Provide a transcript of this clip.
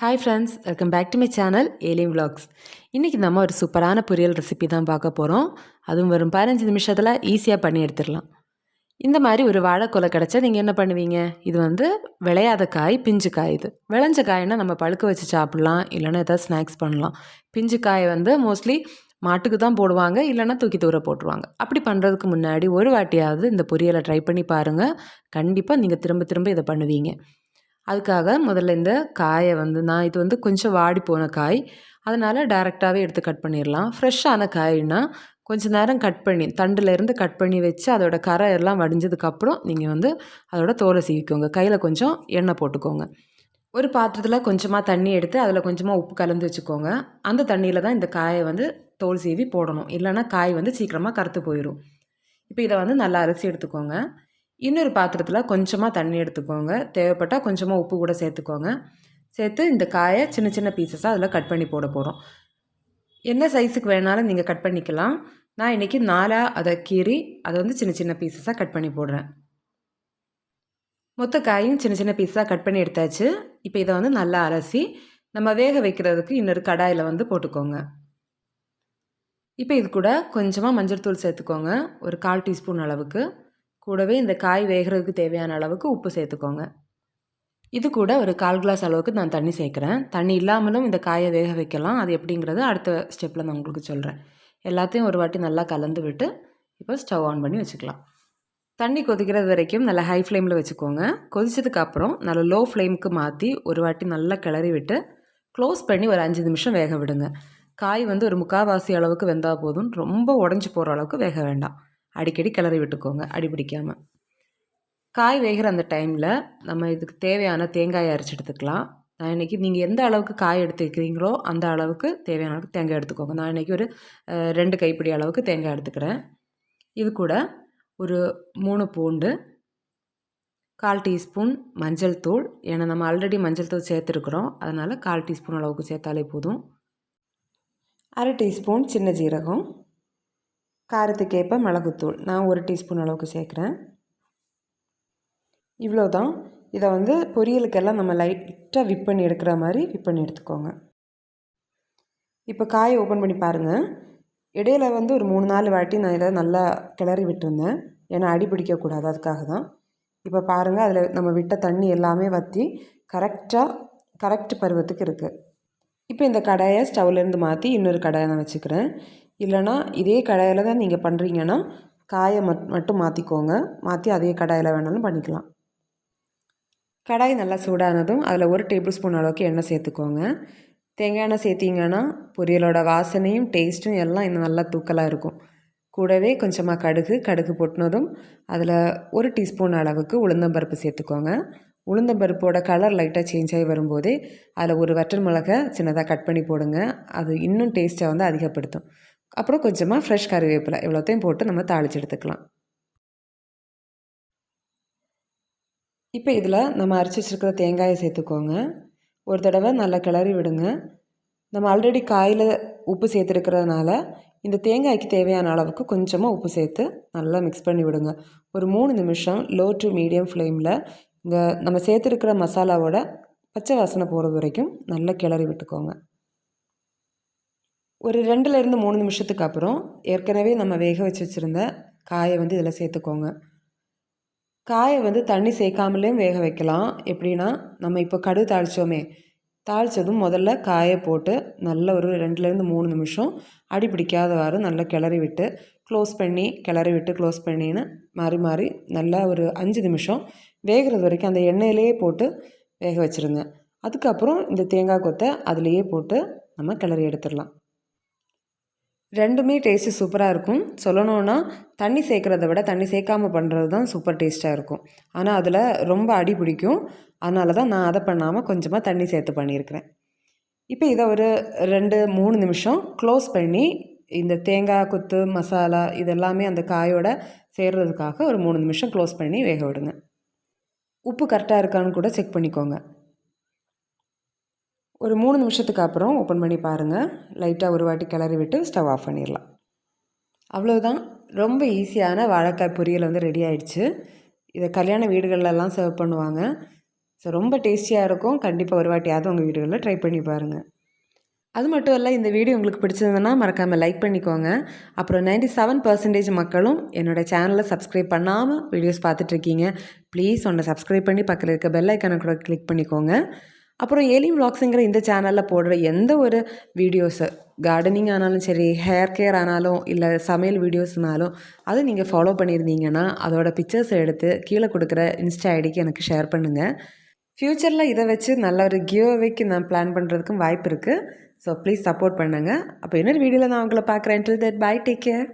Hi friends, welcome back to my channel ஏலிம் vlogs. இன்றைக்கி நம்ம ஒரு சூப்பரான பொரியல் ரெசிபி தான் பார்க்க போகிறோம். அதுவும் வெறும் 15 நிமிஷத்தில் ஈஸியாக பண்ணி எடுத்துடலாம். இந்த மாதிரி ஒரு வாழைக்கொலை கிடச்சா நீங்கள் என்ன பண்ணுவீங்க? இது விளையாத காய், பிஞ்சு காய். இது விளைஞ்ச காய்னா நம்ம பழுக்க வச்சு சாப்பிட்லாம், இல்லைன்னா ஏதாவது ஸ்நாக்ஸ் பண்ணலாம். பிஞ்சு காய் மோஸ்ட்லி மாட்டுக்கு தான் போடுவாங்க, இல்லைன்னா தூக்கி தூர போட்டுருவாங்க. அப்படி பண்ணுறதுக்கு முன்னாடி ஒரு வாட்டியாவது இந்த பொரியலை ட்ரை பண்ணி பாருங்கள். கண்டிப்பாக நீங்கள் திரும்ப திரும்ப இதை பண்ணுவீங்க. அதுக்காக முதல்ல இந்த காயை நான் இது கொஞ்சம் வாடி போன காய், அதனால் டைரெக்டாகவே எடுத்து கட் பண்ணிடலாம். ஃப்ரெஷ்ஷான காய்னா கொஞ்சம் நேரம் கட் பண்ணி தண்டுலேருந்து கட் பண்ணி வச்சு அதோட கரை எல்லாம் வடிஞ்சதுக்கப்புறம் நீங்கள் அதோட தோலை சீவிக்கோங்க. கையில் கொஞ்சம் எண்ணெய் போட்டுக்கோங்க. ஒரு பாத்திரத்தில் கொஞ்சமாக தண்ணி எடுத்து அதில் கொஞ்சமாக உப்பு கலந்து வச்சுக்கோங்க. அந்த தண்ணியில் தான் இந்த காயை தோல் சீவி போடணும், இல்லைன்னா காய் சீக்கிரமாக கருத்து போயிடும். இப்போ இதை நல்லா அரைச்சி எடுத்துக்கோங்க. இன்னொரு பாத்திரத்தில் கொஞ்சமாக தண்ணி எடுத்துக்கோங்க. தேவைப்பட்டால் கொஞ்சமாக உப்பு கூட சேர்த்துக்கோங்க. சேர்த்து இந்த காயை சின்ன சின்ன பீசஸாக அதில் கட் பண்ணி போட போகிறோம். என்ன சைஸுக்கு வேணாலும் நீங்கள் கட் பண்ணிக்கலாம். நான் இன்றைக்கி 4 அதை கீறி அதை சின்ன சின்ன பீசஸாக கட் பண்ணி போடுறேன். மொத்த காயும் சின்ன சின்ன பீஸாக கட் பண்ணி எடுத்தாச்சு. இப்போ இதை நல்லா அலசி நம்ம வேக வைக்கிறதுக்கு இன்னொரு கடாயில் போட்டுக்கோங்க. இப்போ இது கூட கொஞ்சமாக மஞ்சள் தூள் சேர்த்துக்கோங்க, ஒரு 1/4 டீஸ்பூன் அளவுக்கு. கூடவே இந்த காய் வேகிறதுக்கு தேவையான அளவுக்கு உப்பு சேர்த்துக்கோங்க. இது கூட ஒரு 1/4 கிளாஸ் அளவுக்கு நான் தண்ணி சேர்க்குறேன். தண்ணி இல்லாமலும் இந்த காயை வேக வைக்கலாம். அது எப்படிங்கிறது அடுத்த ஸ்டெப்பில் நான் உங்களுக்கு சொல்கிறேன். எல்லாத்தையும் ஒரு வாட்டி நல்லா கலந்து விட்டு இப்போ ஸ்டவ் ஆன் பண்ணி வச்சுக்கலாம். தண்ணி கொதிக்கிறது வரைக்கும் நல்லா ஹை ஃப்ளேமில் வச்சுக்கோங்க. கொதிச்சதுக்கப்புறம் நல்லா லோ ஃப்ளேமுக்கு மாற்றி ஒரு வாட்டி நல்லா கிளறி விட்டு க்ளோஸ் பண்ணி ஒரு 5 நிமிஷம் வேக விடுங்க. காய் ஒரு 3/4 அளவுக்கு வெந்தால் போதும், ரொம்ப உடஞ்சி போகிற அளவுக்கு வேக வேண்டாம். அடிக்கடி கிளறி விட்டுக்கோங்க, அடி பிடிக்காமல். காய் வேகிற அந்த டைமில் நம்ம இதுக்கு தேவையான தேங்காயை அரைச்சி எடுத்துக்கலாம். நான் இன்றைக்கி நீங்கள் எந்த அளவுக்கு காய் எடுத்துக்கிறீங்களோ அந்த அளவுக்கு தேவையான அளவுக்கு தேங்காய் எடுத்துக்கோங்க. நான் இன்றைக்கி ஒரு 2 கைப்பிடி அளவுக்கு தேங்காய் எடுத்துக்கிறேன். இது கூட ஒரு 3 பூண்டு, 1/4 டீஸ்பூன் மஞ்சள் தூள். ஏன்னா நம்ம ஆல்ரெடி மஞ்சள் தூள் சேர்த்துருக்குறோம், அதனால் 1/4 டீஸ்பூன் அளவுக்கு சேர்த்தாலே போதும். 1/2 டீஸ்பூன் சின்ன ஜீரகம், காரத்துக்கேற்ப மிளகுத்தூள் நான் 1 டீஸ்பூன் அளவுக்கு சேர்க்குறேன். இவ்வளோ தான். இதை பொரியலுக்கெல்லாம் நம்ம லைட்டாக விப் பண்ணி எடுக்கிற மாதிரி விப் பண்ணி எடுத்துக்கோங்க. இப்போ காயை ஓப்பன் பண்ணி பாருங்கள். இடையில ஒரு 3-4 வாட்டி நான் இதை நல்லா கிளறி விட்டுருந்தேன், ஏன்னா அடி பிடிக்கக்கூடாது, அதுக்காக தான். இப்போ பாருங்கள், அதில் நம்ம விட்ட தண்ணி எல்லாமே வற்றி கரெக்ட் பருவத்துக்கு இருக்குது. இப்போ இந்த கடாயை ஸ்டவ்லேருந்து மாற்றி இன்னொரு கடாயை நான் வச்சுக்கிறேன். இல்லைனா இதே கடாயில் தான் நீங்கள் பண்ணுறீங்கன்னா காயை மட்டும் மாற்றிக்கோங்க. மாற்றி அதே கடாயில் வேணாலும் பண்ணிக்கலாம். கடாய் நல்லா சூடானதும் அதில் 1 டேபிள் ஸ்பூன் அளவுக்கு எண்ணெய் சேர்த்துக்கோங்க. தேங்காய் எண்ணெய் சேர்த்திங்கன்னா பொரியலோட வாசனையும் டேஸ்ட்டும் எல்லாம் இன்னும் நல்லா தூக்கலாக இருக்கும். கூடவே கொஞ்சமாக கடுகு போட்டுனதும் அதில் 1 டீஸ்பூன் அளவுக்கு உளுந்தம்பருப்பு சேர்த்துக்கோங்க. உளுந்தம்பருப்போட கலர் லைட்டாக சேஞ்ச் ஆகி வரும்போதே அதில் ஒரு வற்றல் மிளகை சின்னதாக கட் பண்ணி போடுங்க. அது இன்னும் டேஸ்ட்டை அதிகப்படுத்தும். அப்புறம் கொஞ்சமாக ஃப்ரெஷ் கறிவேப்பிலை, இவ்வளோத்தையும் போட்டு நம்ம தாளித்து எடுத்துக்கலாம். இப்போ இதில் நம்ம அரைச்சி வச்சுருக்கிற தேங்காயை சேர்த்துக்கோங்க. ஒரு தடவை நல்லா கிளறி விடுங்க. நம்ம ஆல்ரெடி காயில் உப்பு சேர்த்துருக்கிறதுனால இந்த தேங்காய்க்கு தேவையான அளவுக்கு கொஞ்சமாக உப்பு சேர்த்து நல்லா மிக்ஸ் பண்ணி விடுங்க. ஒரு 3 நிமிஷம் லோ டு மீடியம் ஃப்ளேமில் இந்த நம்ம சேர்த்துருக்கிற மசாலாவோட பச்சை வாசனை போகிறது வரைக்கும் நல்லா கிளறி விட்டுக்கோங்க. ஒரு 2லேருந்து 3 நிமிஷத்துக்கு அப்புறம் ஏற்கனவே நம்ம வேக வச்சுருந்த காயை இதில் சேர்த்துக்கோங்க. காயை தண்ணி சேர்க்காமலேயும் வேக வைக்கலாம். எப்படின்னா, நம்ம இப்போ கடுகு தாளித்ததும் முதல்ல காயை போட்டு நல்ல ஒரு 2லேருந்து 3 நிமிஷம் அடி பிடிக்காதவாறு நல்லா கிளறி விட்டு க்ளோஸ் பண்ணி கிளறி விட்டு க்ளோஸ் பண்ணின்னு மாறி நல்லா ஒரு 5 நிமிஷம் வேகிறது வரைக்கும் அந்த எண்ணெயிலேயே போட்டு வேக வச்சுருங்க. அதுக்கப்புறம் இந்த தேங்காய் கொத்தை அதிலையே போட்டு நம்ம கிளறி எடுத்துடலாம். ரெண்டுமே டேஸ்ட்டு சூப்பராக இருக்கும். சொல்லணுன்னா தண்ணி சேர்க்குறத விட தண்ணி சேர்க்காமல் பண்ணுறது தான் சூப்பர் டேஸ்ட்டாக இருக்கும். ஆனால் அதில் ரொம்ப அடி பிடிக்கும். அதனால தான் நான் அதை பண்ணாமல் கொஞ்சமாக தண்ணி சேர்த்து பண்ணியிருக்கிறேன். இப்போ இதை ஒரு 2-3 நிமிஷம் க்ளோஸ் பண்ணி இந்த தேங்காய் கொத்து மசாலா இதெல்லாமே அந்த காயோட சேர்கிறதுக்காக ஒரு 3 நிமிஷம் க்ளோஸ் பண்ணி வேக விடுங்க. உப்பு கரெக்டாக இருக்கான்னு கூட செக் பண்ணிக்கோங்க. ஒரு 3 நிமிஷத்துக்கு அப்புறம் ஓப்பன் பண்ணி பாருங்கள். லைட்டாக ஒரு வாட்டி கிளறி விட்டு ஸ்டவ் ஆஃப் பண்ணிடலாம். அவ்வளோதான். ரொம்ப ஈஸியான வாழைக்காய் பொரியல் ரெடி ஆயிடுச்சு. இதை கல்யாண வீடுகளெல்லாம் சர்வ் பண்ணுவாங்க. ஸோ ரொம்ப டேஸ்டியாக இருக்கும். கண்டிப்பாக ஒரு வாட்டியாவது உங்கள் வீடுகளில் ட்ரை பண்ணி பாருங்கள். அது மட்டும் இல்லை, இந்த வீடியோ உங்களுக்கு பிடிச்சிருந்ததுன்னா மறக்காமல் லைக் பண்ணிக்கோங்க. அப்புறம் 97% மக்களும் என்னோடய சேனலை சப்ஸ்கிரைப் பண்ணாமல் வீடியோஸ் பார்த்துட்ருக்கீங்க. ப்ளீஸ் ஒன்று சப்ஸ்கிரைப் பண்ணி பக்கத்தில் இருக்க பெல் ஐக்கானை கூட கிளிக் பண்ணிக்கோங்க. அப்புறம் எலிம் விளாக்ஸுங்கிற இந்த சேனலில் போடுற எந்த ஒரு வீடியோஸு, கார்டனிங் ஆனாலும் சரி, ஹேர் கேர் ஆனாலும் இல்லை சமையல் வீடியோஸ்னாலும் அதை நீங்கள் ஃபாலோ பண்ணியிருந்தீங்கன்னா அதோட பிக்சர்ஸை எடுத்து கீழே கொடுக்குற இன்ஸ்டா ஐடிக்கு எனக்கு ஷேர் பண்ணுங்கள். ஃப்யூச்சரில் இதை வச்சு நல்ல ஒரு கிவ் அவேக்கு நான் பிளான் பண்ணுறதுக்கும் வாய்ப்பு இருக்குது. ஸோ ப்ளீஸ் சப்போர்ட் பண்ணுங்கள். அப்போ இன்னொரு வீடியோவில் நான் உங்களை பார்க்குறேன். Till that bye, take care.